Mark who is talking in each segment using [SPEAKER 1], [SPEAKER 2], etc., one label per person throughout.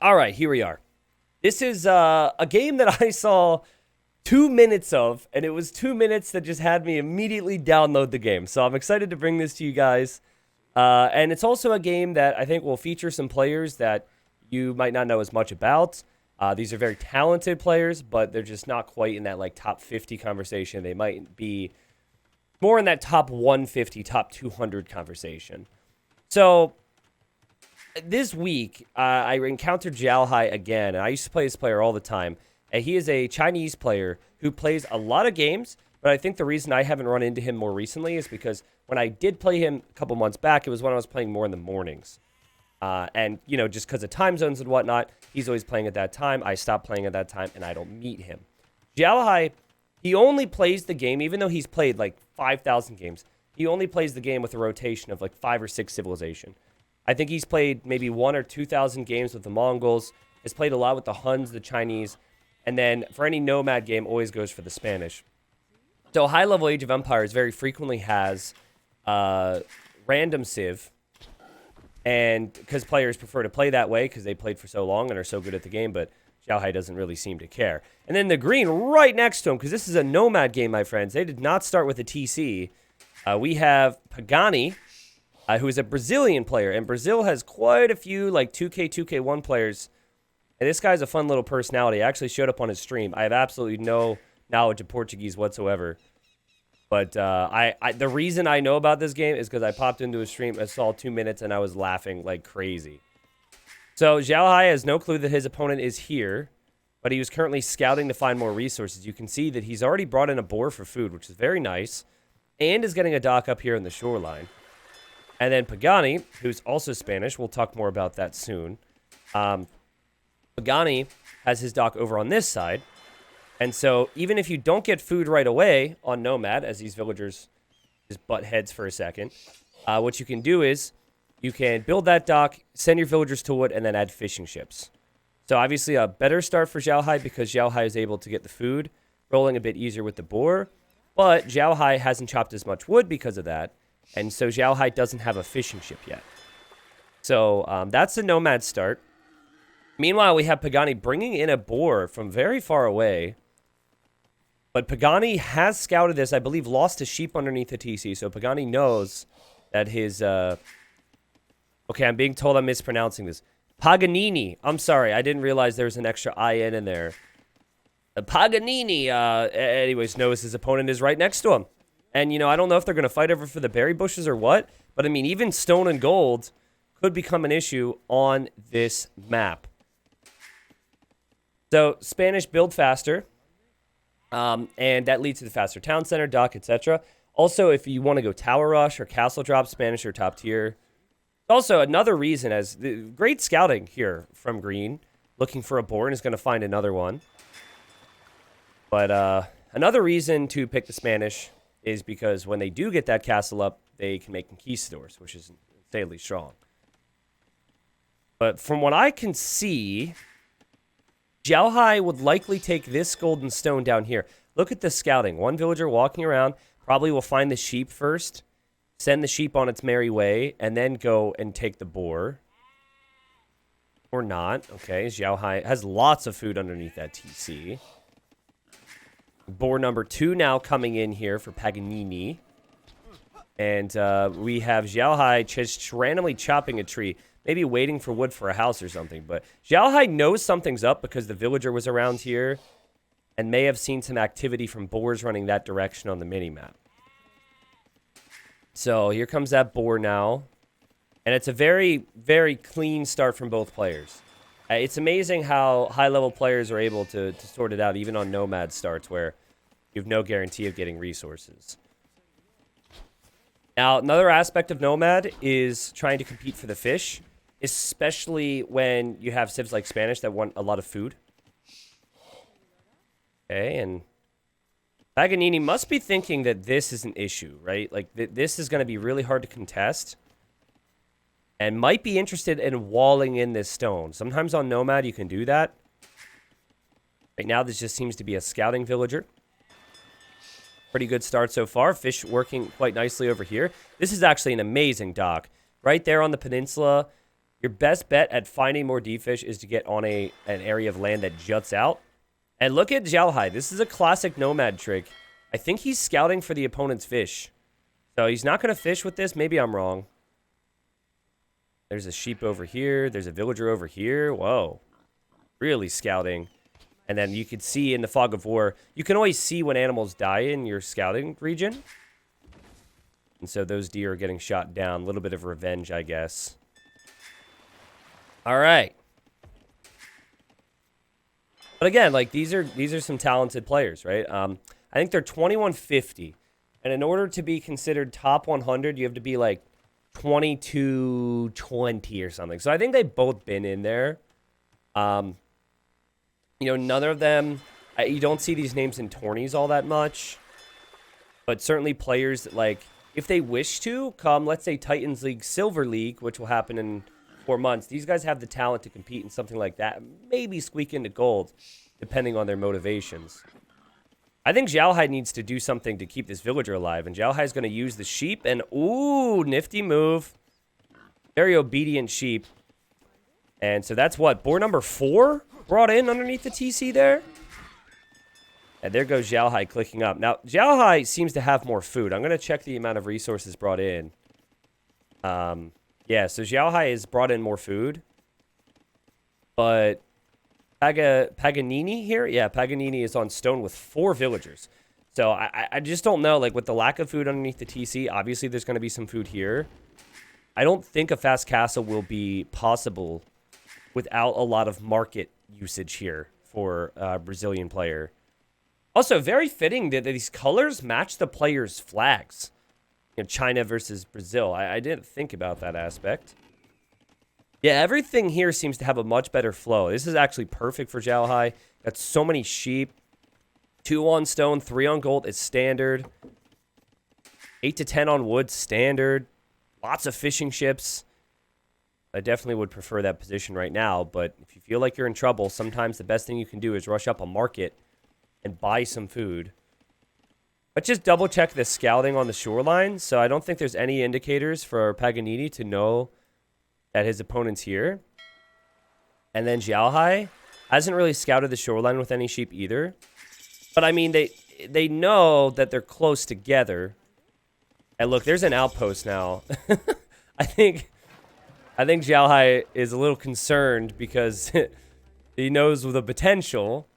[SPEAKER 1] All right, here we are. This is a game that I saw 2 minutes of, and it was 2 minutes that just had me immediately download the game. So I'm excited to bring this to you guys. And it's also a game that I think will feature some players that you might not know as much about. These are very talented players, but they're just not quite in that like top 50 conversation. They might be more in that top 150, top 200 conversation. So this week, I encountered Xiaohai again, and I used to play this player all the time. And he is a Chinese player who plays a lot of games, but I think the reason I haven't run into him more recently is because when I did play him a couple months back, it was when I was playing more in the mornings. And, you know, just because of time zones and whatnot, he's always playing at that time. I stopped playing at that time, and I don't meet him. Xiaohai, he only plays the game, even though he's played like 5,000 games, he only plays the game with a rotation of like 5 or 6 civilization. I think he's played maybe 1,000 or 2,000 games with the Mongols, has played a lot with the Huns, the Chinese, and then for any Nomad game, always goes for the Spanish. So high-level Age of Empires very frequently has random civ, and because players prefer to play that way because they played for so long and are so good at the game, but Xiaohai doesn't really seem to care. And then the green right next to him, because this is a Nomad game, my friends. They did not start with a TC. We have Pagani, who is a Brazilian player, and Brazil has quite a few like 2K, 2K1 players. And this guy's a fun little personality. I actually showed up on his stream. I have absolutely no knowledge of Portuguese whatsoever. But the reason I know about this game is because I popped into his stream, I saw 2 minutes, and I was laughing like crazy. So Xiaohai has no clue that his opponent is here, but he was currently scouting to find more resources. You can see that he's already brought in a boar for food, which is very nice, and is getting a dock up here in the shoreline. And then Pagani, who's also Spanish, we'll talk more about that soon. Pagani has his dock over on this side. And so even if you don't get food right away on Nomad, as these villagers just butt heads for a second, what you can do is you can build that dock, send your villagers to it, and then add fishing ships. So obviously a better start for Xiaohai because Xiaohai is able to get the food rolling a bit easier with the boar. But Xiaohai hasn't chopped as much wood because of that. And so Xiaohai doesn't have a fishing ship yet. So that's the Nomad start. Meanwhile, we have Pagani bringing in a boar from very far away. But Pagani has scouted this, I believe, lost a sheep underneath the TC. So Pagani knows that his... Okay, I'm being told I'm mispronouncing this. Paganini. I'm sorry, I didn't realize there was an extra IN in there. Paganini, anyways, knows his opponent is right next to him. And, you know, I don't know if they're going to fight over for the berry bushes or what. But, I mean, even stone and gold could become an issue on this map. So, Spanish build faster. And that leads to the faster town center, dock, etc. Also, if you want to go tower rush or castle drop, Spanish or top tier. Also, another reason, as the great scouting here from Green. Looking for a boar and is going to find another one. But another reason to pick the Spanish is because when they do get that castle up, they can make conquistadors, which is insanely strong. But from what I can see, Xiaohai would likely take this golden stone down here. Look at the scouting. One villager walking around probably will find the sheep first, send the sheep on its merry way, and then go and take the boar. Or not. Okay, Xiaohai has lots of food underneath that TC. Boar number 2 now coming in here for Paganini. And we have Xiaohai just randomly chopping a tree. Maybe waiting for wood for a house or something. But Xiaohai knows something's up because the villager was around here. And may have seen some activity from boars running that direction on the minimap. So here comes that boar now. And it's a very, very clean start from both players. It's amazing how high-level players are able to sort it out, even on Nomad starts, where you have no guarantee of getting resources. Now, another aspect of Nomad is trying to compete for the fish, especially when you have civs like Spanish that want a lot of food. Okay, and Paganini must be thinking that this is an issue, right? Like, this is going to be really hard to contest. And might be interested in walling in this stone. Sometimes on Nomad you can do that. Right now this just seems to be a scouting villager. Pretty good start so far. Fish working quite nicely over here. This is actually an amazing dock. Right there on the peninsula, Your best bet at finding more D-fish is to get on an area of land that juts out. And look at Xiaohai. This is a classic Nomad trick. I think he's scouting for the opponent's fish. So he's not going to fish with this. Maybe I'm wrong. There's a sheep over here. There's a villager over here. Whoa. Really scouting. And then you could see in the fog of war, you can always see when animals die in your scouting region. And so those deer are getting shot down. A little bit of revenge, I guess. All right. But again, like these are some talented players, right? I think they're 2150. And in order to be considered top 100, you have to be like 2220 or something. So I think they've both been in there. You know, none of them, you don't see these names in tourneys all that much. But certainly players that, like, if they wish to come, let's say Titans League, Silver League, which will happen in 4 months, these guys have the talent to compete in something like that. Maybe squeak into gold, depending on their motivations. I think Xiaohai needs to do something to keep this villager alive. And Xiaohai is going to use the sheep. And, ooh, nifty move. Very obedient sheep. And so that's what? Boar number 4 brought in underneath the TC there. And there goes Xiaohai clicking up. Now, Xiaohai seems to have more food. I'm going to check the amount of resources brought in. Yeah, so Xiaohai has brought in more food. But Paganini here? Yeah, Paganini is on stone with 4 villagers. So I just don't know. Like, with the lack of food underneath the TC, obviously there's going to be some food here. I don't think a fast castle will be possible without a lot of market usage here for a Brazilian player. Also, very fitting that these colors match the players' flags. You know, China versus Brazil. I didn't think about that aspect. Yeah, everything here seems to have a much better flow. This is actually perfect for Xiaohai. Got so many sheep. 2 on stone, 3 on gold is standard. 8 to 10 on wood, standard. Lots of fishing ships. I definitely would prefer that position right now, but if you feel like you're in trouble, sometimes the best thing you can do is rush up a market and buy some food. Let's just double check the scouting on the shoreline. So I don't think there's any indicators for Paganini to know that his opponent's here. And then Xiaohai hasn't really scouted the shoreline with any sheep either. But I mean, they know that they're close together. And look, there's an outpost now. I think Xiaohai is a little concerned because he knows the potential.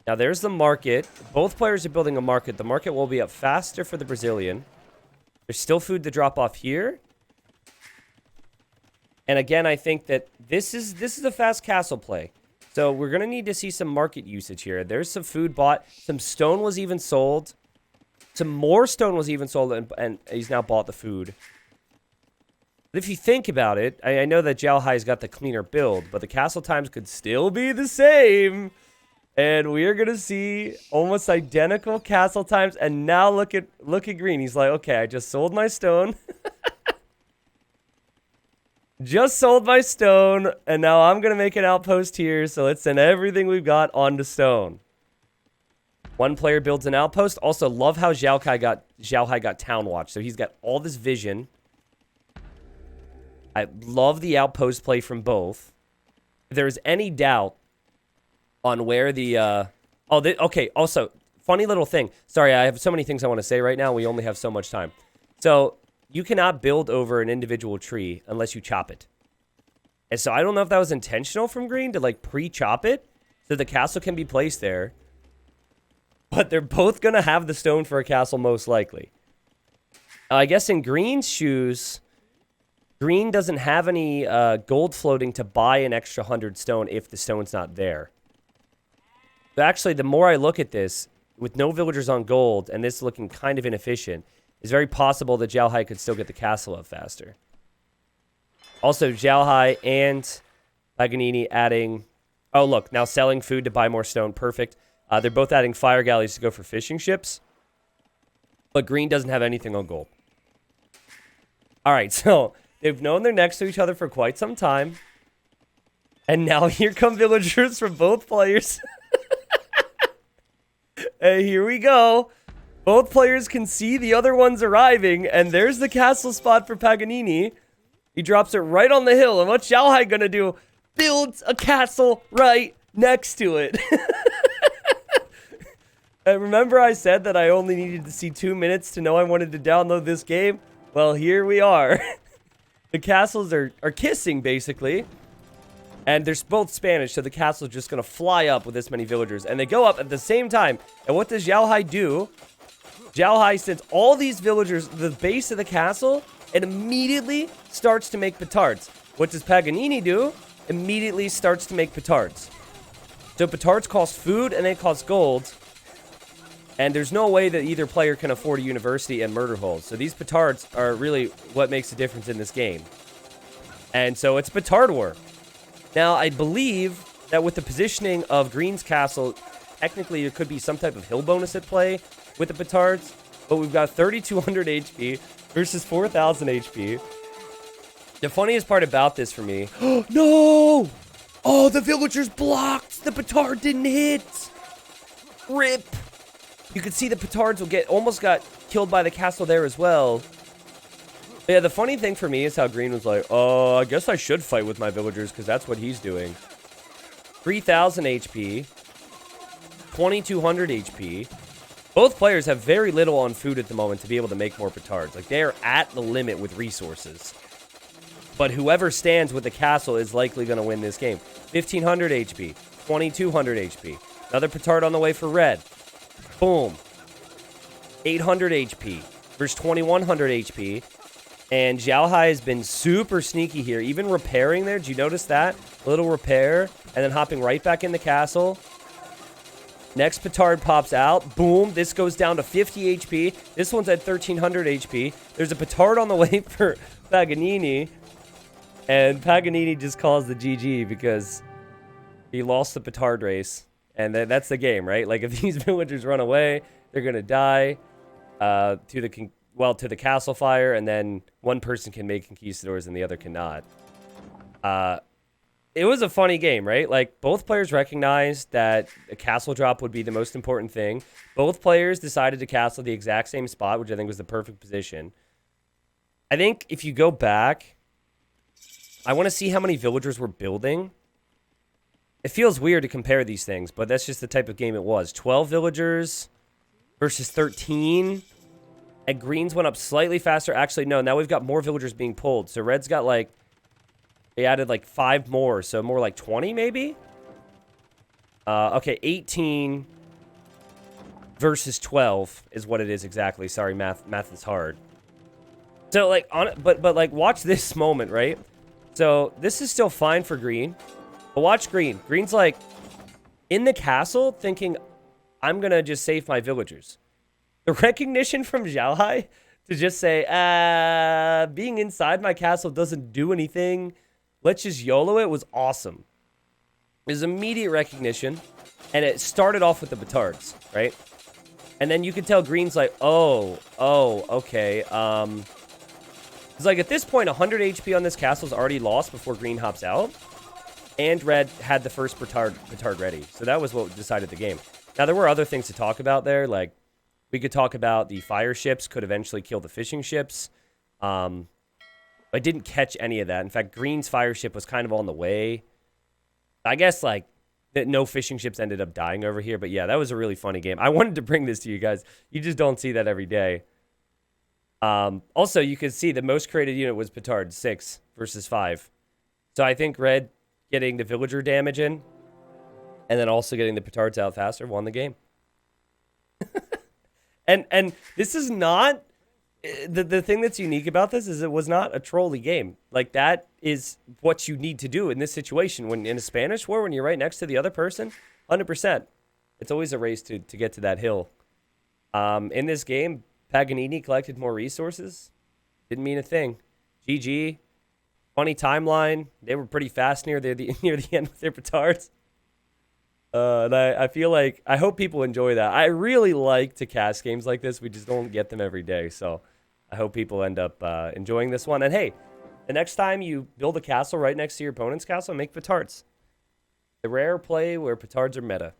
[SPEAKER 1] Now, there's the market. Both players are building a market. The market will be up faster for the Brazilian. There's still food to drop off here. And again, I think that this is a fast castle play. So we're going to need to see some market usage here. There's some food bought. Some stone was even sold. Some more stone was even sold, and he's now bought the food. But if you think about it, I know that Xiaohai's got the cleaner build, but the castle times could still be the same. And we are going to see almost identical castle times. And now look at Green. He's like, okay, I just sold my stone. Just sold my stone. And now I'm going to make an outpost here. So let's send everything we've got onto stone. One player builds an outpost. Also, love how Xiaohai got Town Watch. So he's got all this vision. I love the outpost play from both. If there's any doubt on where the, okay, also, funny little thing. Sorry, I have so many things I want to say right now. We only have so much time. So, you cannot build over an individual tree unless you chop it. And so, I don't know if that was intentional from Green to, like, pre-chop it so the castle can be placed there. But they're both going to have the stone for a castle, most likely. I guess in Green's shoes, Green doesn't have any gold floating to buy an extra 100 stone if the stone's not there. But actually, the more I look at this, with no villagers on gold, and this looking kind of inefficient, it's very possible that Xiaohai could still get the castle up faster. Also, Xiaohai and Paganini adding... Oh, look, now selling food to buy more stone. Perfect. They're both adding fire galleys to go for fishing ships. But Green doesn't have anything on gold. All right, so they've known they're next to each other for quite some time. And now here come villagers from both players. Hey, here we go. Both players can see the other one's arriving, and there's the castle spot for Paganini. He drops it right on the hill. And what's Xiaohai gonna do? Builds a castle right next to it. And remember I said that I only needed to see 2 minutes to know I wanted to download this game? Well, here we are. The castles are kissing, basically. And they're both Spanish, so the castle's just going to fly up with this many villagers. And they go up at the same time. And what does Xiaohai do? Xiaohai sends all these villagers to the base of the castle and immediately starts to make petards. What does Paganini do? Immediately starts to make petards. So petards cost food and they cost gold. And there's no way that either player can afford a university and murder holes. So these petards are really what makes a difference in this game. And so it's petard war. Now, I believe that with the positioning of Green's castle, technically there could be some type of hill bonus at play with the petards. But we've got 3,200 HP versus 4,000 HP. The funniest part about this for me... No! Oh, the villagers blocked! The petard didn't hit! Rip! You can see the petards will almost got killed by the castle there as well. But yeah, the funny thing for me is how Green was like, oh, I guess I should fight with my villagers because that's what he's doing. 3,000 HP. 2,200 HP. Both players have very little on food at the moment to be able to make more petards. Like, they are at the limit with resources. But whoever stands with the castle is likely going to win this game. 1,500 HP. 2,200 HP. Another petard on the way for red. Boom. 800 HP versus 2,100 HP. And Xiaohai has been super sneaky here. Even repairing there. Did you notice that? A little repair. And then hopping right back in the castle. Next petard pops out. Boom. This goes down to 50 HP. This one's at 1,300 HP. There's a petard on the way for Paganini. And Paganini just calls the GG because he lost the petard race. And that's the game, right? Like, if these villagers run away, they're going to die to the castle fire, and then one person can make conquistadors and the other cannot. It was a funny game, right? Like, both players recognized that a castle drop would be the most important thing. Both players decided to castle the exact same spot, which I think was the perfect position. I think if you go back, I want to see how many villagers were building. It feels weird to compare these things, but that's just the type of game it was. 12 villagers versus 13. And Greens went up slightly faster. Actually, no, now we've got more villagers being pulled. So Red's got like, they added like 5 more. So more like 20 maybe? Okay, 18 versus 12 is what it is exactly. Sorry, math is hard. So like, but like, watch this moment, right? So this is still fine for Green. But watch Green. Green's like in the castle thinking, I'm going to just save my villagers. The recognition from Xiaohai to just say, being inside my castle doesn't do anything. Let's just YOLO it was awesome. It was immediate recognition. And it started off with the petards, right? And then you could tell Green's like, oh, okay. It's like at this point, 100 HP on this castle is already lost before Green hops out. And Red had the first petard ready. So that was what decided the game. Now, there were other things to talk about there. Like, we could talk about the fire ships could eventually kill the fishing ships. I didn't catch any of that. In fact, Green's fire ship was kind of on the way. I guess, like, no fishing ships ended up dying over here. But, yeah, that was a really funny game. I wanted to bring this to you guys. You just don't see that every day. Also, you can see the most created unit was petard, 6 versus 5. So I think Red getting the villager damage in, and then also getting the petards out faster, won the game. and this is not the thing that's unique about this is it was not a trolly game. Like, that is what you need to do in this situation. When in a Spanish war, when you're right next to the other person, 100%. It's always a race to get to that hill. In this game, Paganini collected more resources. Didn't mean a thing. GG. Funny timeline. They were pretty fast near the end with their petards. And I feel like, I hope people enjoy that. I really like to cast games like this. We just don't get them every day. So I hope people end up enjoying this one. And hey, the next time you build a castle right next to your opponent's castle, make petards. The rare play where petards are meta.